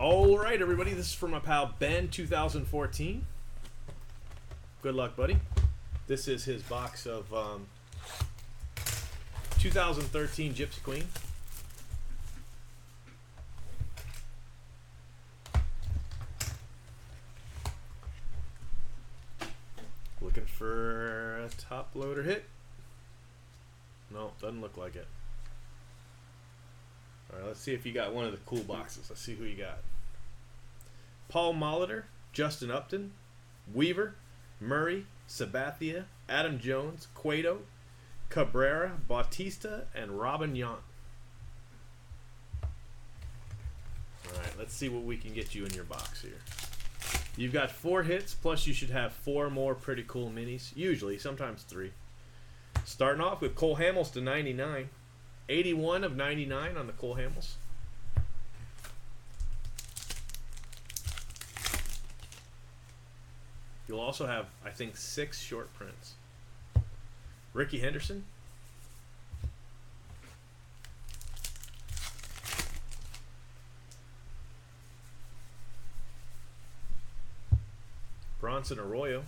All right, everybody, this is from my pal Ben2014. Good luck, buddy. This is his box of 2013 Gypsy Queen. Looking for a top loader hit. No, doesn't look like it. All right, let's see if you got one of the cool boxes. Let's see who you got. Paul Molitor, Justin Upton, Weaver, Murray, Sabathia, Adam Jones, Cueto, Cabrera, Bautista, and Robin Yount. All right, let's see what we can get you in your box here. You've got 4 hits, plus you should have 4 more pretty cool minis. Usually, sometimes 3. Starting off with Cole Hamels to 99. 81 of 99 on the Cole Hamels. You'll also have, I think, 6 short prints. Ricky Henderson. Bronson Arroyo.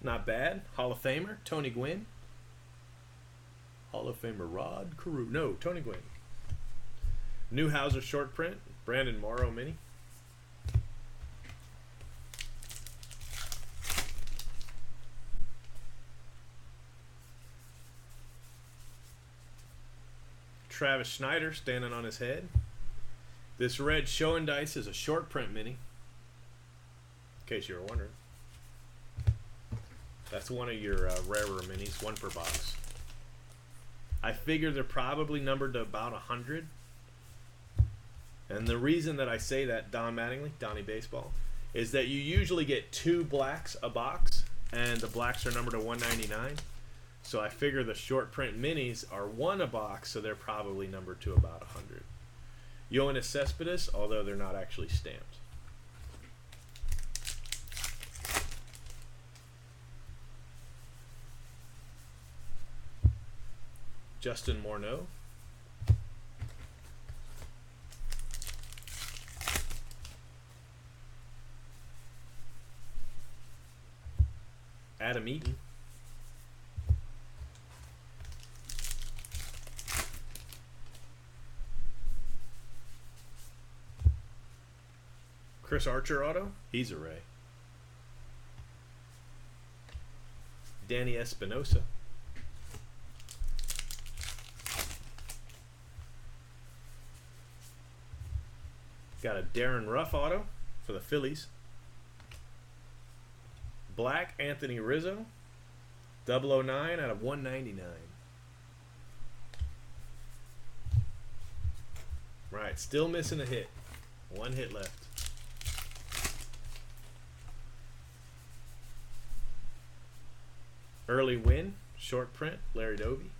Not bad. Hall of Famer, Tony Gwynn. Hall of Famer Rod Carew. No, Tony Gwynn. Newhouser short print, Brandon Morrow mini. Travis Schneider standing on his head. This red Show and Dice is a short print mini, in case you were wondering. That's one of your rarer minis, 1 per box. I figure they're probably numbered to about 100. And the reason that I say that, Don Mattingly, Donnie Baseball, is that you usually get 2 blacks a box, and the blacks are numbered to 199. So I figure the short print minis are 1 a box, so they're probably numbered to about 100. Yoenis Cespedes, although they're not actually stamped. Justin Morneau. Adam Eaton. Chris Archer auto. He's a Ray. Danny Espinosa. Got a Darren Ruff auto for the Phillies. Black Anthony Rizzo. 009 out of 199. Right, still missing a hit. 1 hit left. Early win, short print, Larry Doby.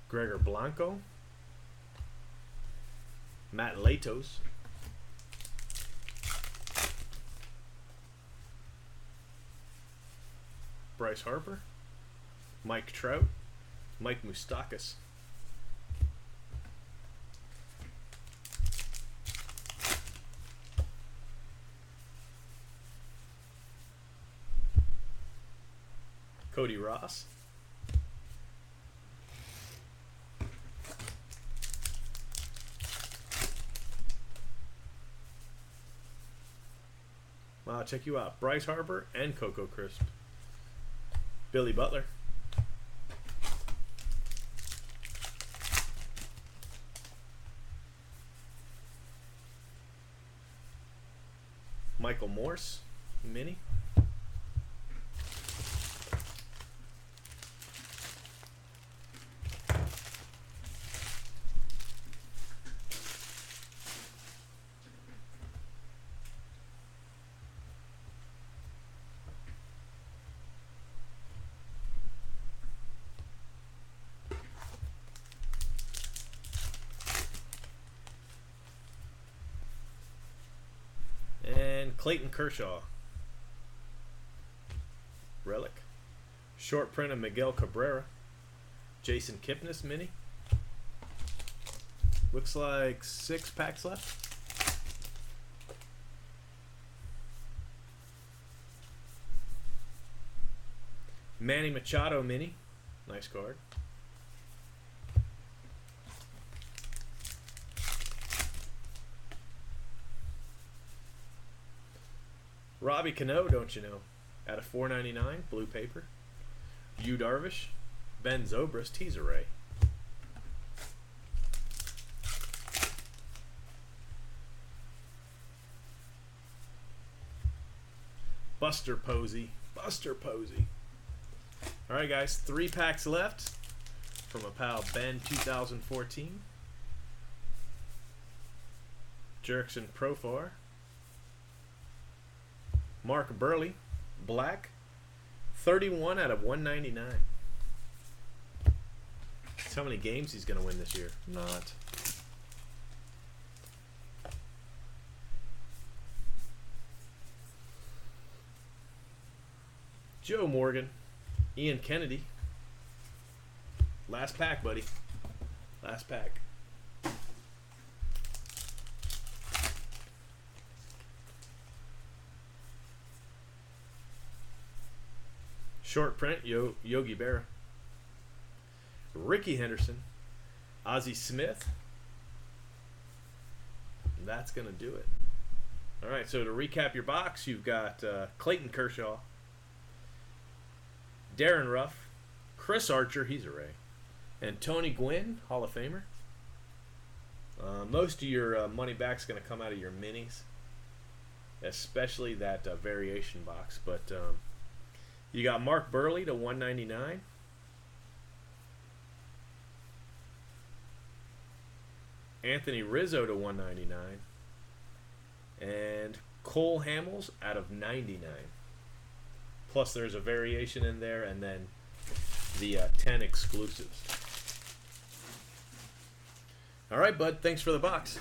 Gregor Blanco. Matt Latos. Bryce Harper. Mike Trout. Mike Moustakas. Cody Ross. Wow, check you out. Bryce Harper and Coco Crisp. Billy Butler. Michael Morse, mini. Clayton Kershaw. Relic. Short print of Miguel Cabrera. Jason Kipnis mini. Looks like 6 packs left. Manny Machado mini. Nice card. Robbie Cano, don't you know? Out of $4.99, blue paper. Yu Darvish, Ben2014's teaser ray. Buster Posey. Buster Posey. Alright guys, 3 packs left from a pal Ben2014. Jerkson Profar. Mark Burley, black, 31 out of 199. That's how many games he's going to win this year. Not. Joe Morgan, Ian Kennedy. Last pack, buddy. Last pack. Short print, Yogi Berra. Ricky Henderson. Ozzie Smith. That's going to do it. All right, so to recap your box, you've got Clayton Kershaw, Darren Ruff, Chris Archer, he's a Ray, and Tony Gwynn, Hall of Famer. Most of your money back is going to come out of your minis, especially that variation box, but you got Mark Burley to 199. Anthony Rizzo to 199. And Cole Hamels out of 99. Plus there's a variation in there, and then the 10 exclusives. All right, bud. Thanks for the box.